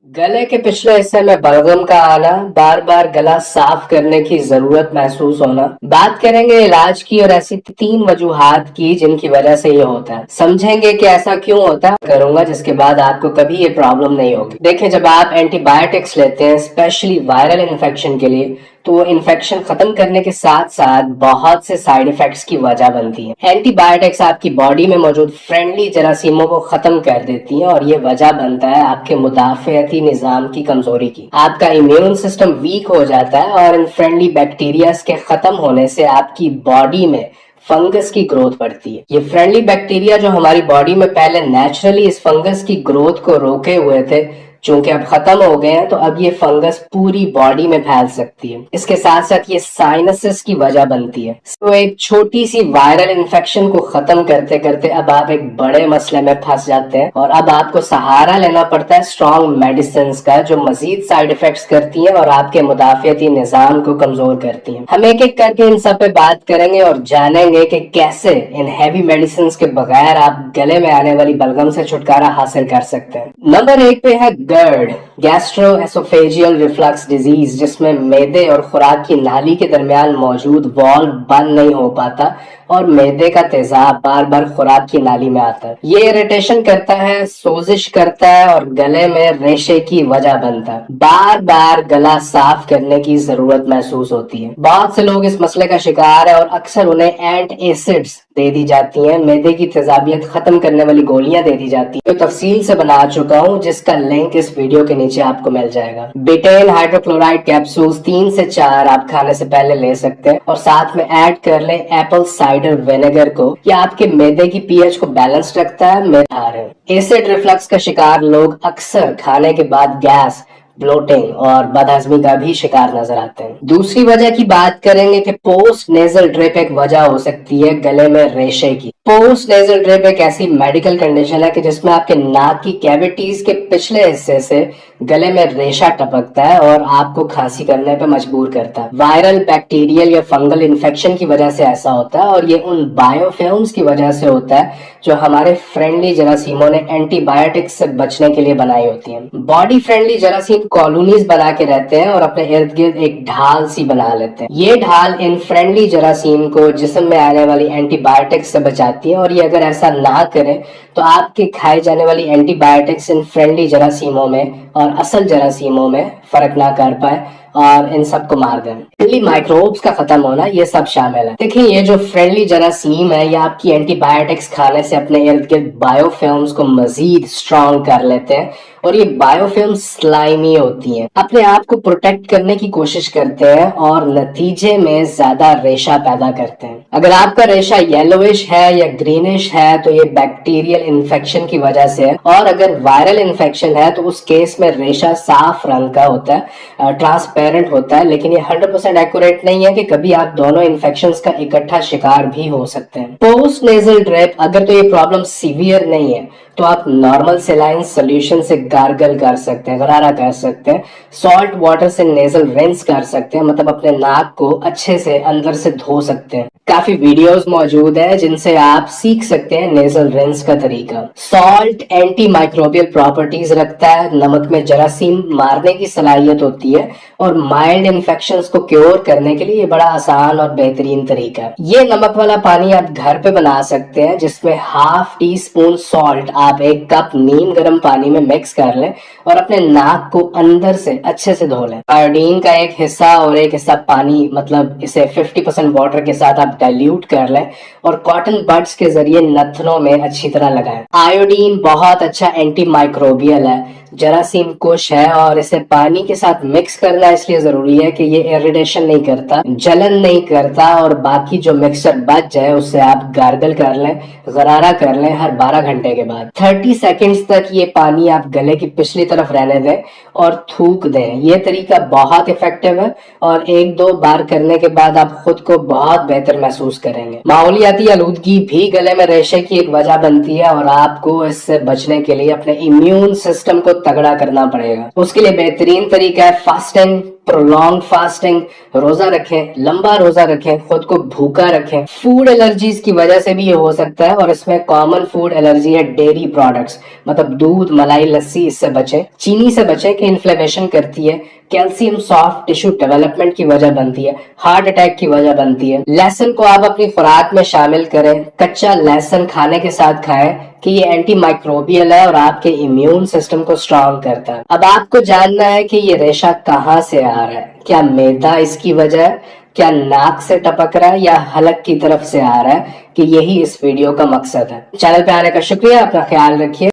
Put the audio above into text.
गले के पिछले हिस्से में बलगम का आना, बार बार गला साफ करने की जरूरत महसूस होना। बात करेंगे इलाज की और ऐसी 3 वजूहात की जिनकी वजह से ये होता है। समझेंगे कि ऐसा क्यों होता है करूंगा, जिसके बाद आपको कभी ये प्रॉब्लम नहीं होगी। देखिए, जब आप एंटीबायोटिक्स लेते हैं स्पेशली वायरल इन्फेक्शन के लिए, तो इन्फेक्शन खत्म करने के साथ साथ बहुत से साइड इफेक्ट्स की वजह बनती है। एंटीबायोटिक्स आपकी बॉडी में मौजूद फ्रेंडली जरासीमों को खत्म कर देती हैं और ये वजह बनता है आपके मुदाफियती निजाम की कमजोरी की। आपका इम्यून सिस्टम वीक हो जाता है और इन फ्रेंडली बैक्टीरिया के खत्म होने से आपकी बॉडी में फंगस की ग्रोथ बढ़ती है। ये फ्रेंडली बैक्टीरिया जो हमारी बॉडी में पहले नेचुरली इस फंगस की ग्रोथ को रोके हुए थे, चूंकि अब खत्म हो गए हैं, तो अब ये फंगस पूरी बॉडी में फैल सकती है। इसके साथ साथ ये साइनसेस की वजह बनती है। तो एक छोटी सी वायरल इन्फेक्शन को खत्म करते करते अब आप एक बड़े मसले में फंस जाते हैं और अब आपको सहारा लेना पड़ता है स्ट्रॉन्ग मेडिसिन का, जो मजीद साइड इफेक्ट्स करती हैं और आपके मुदाफियती निजाम को कमजोर करती हैं। हम एक एक करके इन सब पे बात करेंगे और जानेंगे कि कैसे इन हैवी मेडिसिन के बगैर आप गले में आने वाली बलगम से छुटकारा हासिल कर सकते हैं। नंबर 1 पे है GERD, गैस्ट्रोएसोफेजियल रिफ्लक्स डिजीज, जिसमें मैदे और खुराक की नाली के दरमियान मौजूद वॉल्व बंद नहीं हो पाता और मैदे का तेजाब बार बार खुराक की नाली में आता है। ये इरिटेशन करता है, सोजिश करता है और गले में रेशे की वजह बनता है। बार बार गला साफ करने की जरूरत महसूस होती है। बहुत से लोग इस मसले का शिकार है और अक्सर उन्हें एंट एसिड्स दे दी जाती हैं, मैदे की तेजाबियत खत्म करने वाली गोलियां दे दी जाती हैं, तो तफसील से बना चुका हूं, जिसका लिंक इस वीडियो के नीचे आपको मिल जाएगा। बिटेन हाइड्रोक्लोराइड कैप्सूल्स 3 से 4 आप खाने से पहले ले सकते हैं और साथ में ऐड कर लें एप्पल साइडर विनेगर को। यह आपके मैदे की पीएच को बैलेंस रखता है। एसिड रिफ्लक्स का शिकार लोग अक्सर खाने के बाद गैस, ब्लोटिंग और बदहजमी का भी शिकार नजर आते हैं। दूसरी वजह की बात करेंगे कि पोस्ट नेजल ड्रिप एक वजह हो सकती है गले में रेशे की। पोस्ट नेजल ड्रिप एक ऐसी मेडिकल कंडीशन है कि जिसमें आपके नाक की कैविटीज के पिछले हिस्से से गले में रेशा टपकता है और आपको खांसी करने पे मजबूर करता है। वायरल, बैक्टीरियल या फंगल इन्फेक्शन की वजह से ऐसा होता है और ये उन बायोफिल्म्स की वजह से होता है जो हमारे फ्रेंडली जरासीमों ने एंटीबायोटिक्स से बचने के लिए बनाई होती हैं। बॉडी फ्रेंडली जरासीम कॉलोनीज बना के रहते हैं और अपने इर्द गिर्द एक ढाल सी बना लेते हैं। ये ढाल इन फ्रेंडली जरासीम को जिस्म में आने वाली एंटीबायोटिक्स से बचाती है और ये अगर ऐसा ना करे तो आपके खाए जाने वाली एंटीबायोटिक्स इन फ्रेंडली जरासीमों में और असल जरासीमों में फर्क ना कर पाए और इन सब को मार दें। फ्रेंडली माइक्रोब्स का खत्म होना, ये सब शामिल है। देखिए, ये जो फ्रेंडली जरासीम है, ये आपकी एंटीबायोटिक्स खाने से अपने इर्द गिर्द बायोफिल्म्स को मजीद स्ट्रॉन्ग कर लेते हैं और ये बायोफिल्म स्लाइमी होती हैं, अपने आप को प्रोटेक्ट करने की कोशिश करते हैं और नतीजे में ज्यादा रेशा पैदा करते हैं। अगर आपका रेशा येलोइश है या ग्रीनिश है तो ये बैक्टीरियल इन्फेक्शन की वजह से है, और अगर वायरल इन्फेक्शन है तो उस केस में रेशा साफ रंग का होता है, ट्रांसपेरेंट होता है, लेकिन ये 100% एक्यूरेट नहीं है कि कभी आप दोनों इन्फेक्शंस का इकट्ठा शिकार भी हो सकते हैं। पोस्ट नेजल ड्रिप, अगर तो ये प्रॉब्लम सीवियर नहीं है तो आप नॉर्मल सेलाइन सोल्यूशन से गार्गल कर सकते हैं, गरारा कर सकते हैं, सॉल्ट वाटर से नेजल रिंस कर सकते हैं, मतलब अपने नाक को अच्छे से अंदर से धो सकते हैं। काफी वीडियोस मौजूद है जिनसे आप सीख सकते हैं नेजल रिंस का तरीका। सॉल्ट एंटी माइक्रोबियल प्रॉपर्टीज रखता है, नमक में जरासीम मारने की सलाहियत होती है और माइल्ड इन्फेक्शंस को क्योर करने के लिए ये बड़ा आसान और बेहतरीन तरीका है। ये नमक वाला पानी आप घर पे बना सकते हैं, जिसमें ½ टीस्पून सॉल्ट आप 1 कप नीम गर्म पानी में मिक्स कर लें और अपने नाक को अंदर से अच्छे से धो लें। आयोडीन का एक हिस्सा और एक हिस्सा पानी, मतलब इसे 50% वाटर के साथ आप डाइल्यूट कर लें और कॉटन बड्स के जरिए नथनों में अच्छी तरह लगाएं। आयोडीन बहुत अच्छा एंटी माइक्रोबियल है, जरासीम कुश है और इसे पानी के साथ मिक्स करना इसलिए जरूरी है कि ये इरिटेशन नहीं करता, जलन नहीं करता और बाकी जो मिक्सचर बच जाए उससे आप गार्गल कर लें, गरारा कर लें हर 12 घंटे के बाद। 30 सेकंड्स तक ये पानी आप गले की पिछली तरफ रहने दें और थूक दें। ये तरीका बहुत इफेक्टिव है और 1-2 बार करने के बाद आप खुद को बहुत बेहतर महसूस करेंगे। माहौलियाती आलूदगी भी गले में रेशे की एक वजह बनती है और आपको इससे बचने के लिए अपने इम्यून सिस्टम को तगड़ा करना पड़ेगा। उसके लिए बेहतरीन तरीका है फास्टिंग, prolonged فاسٹنگ، روزہ رکھیں، لمبا روزہ رکھیں، خود کو بھوکا رکھیں۔ فوڈ الرجیز کی وجہ سے بھی یہ ہو سکتا ہے، اور اس میں کامن فوڈ الرجی ہے ڈیری پروڈکٹس، مطلب دودھ، ملائی، لسی، اس سے بچیں۔ چینی سے بچیں کہ انفلیمیشن کرتی ہے، کیلشیم سافٹ ٹیشو ڈیولپمنٹ کی وجہ بنتی ہے، ہارٹ اٹیک کی وجہ بنتی ہے۔ لہسن کو آپ اپنی خوراک میں شامل کریں، کچا لہسن کھانے کے ساتھ کھائیں کہ یہ اینٹی مائکروبیل ہے اور آپ کے امیون سسٹم کو اسٹرانگ کرتا ہے۔ اب آپ کو جاننا ہے کہ یہ ریشہ کہاں سے آ رہا ہے، کیا میدا اس کی وجہ ہے، کیا ناک سے ٹپک رہا ہے، یا حلق کی طرف سے آ رہا ہے، کہ یہی اس ویڈیو کا مقصد ہے۔ چینل پہ آنے کا شکریہ، اپنا خیال رکھیے۔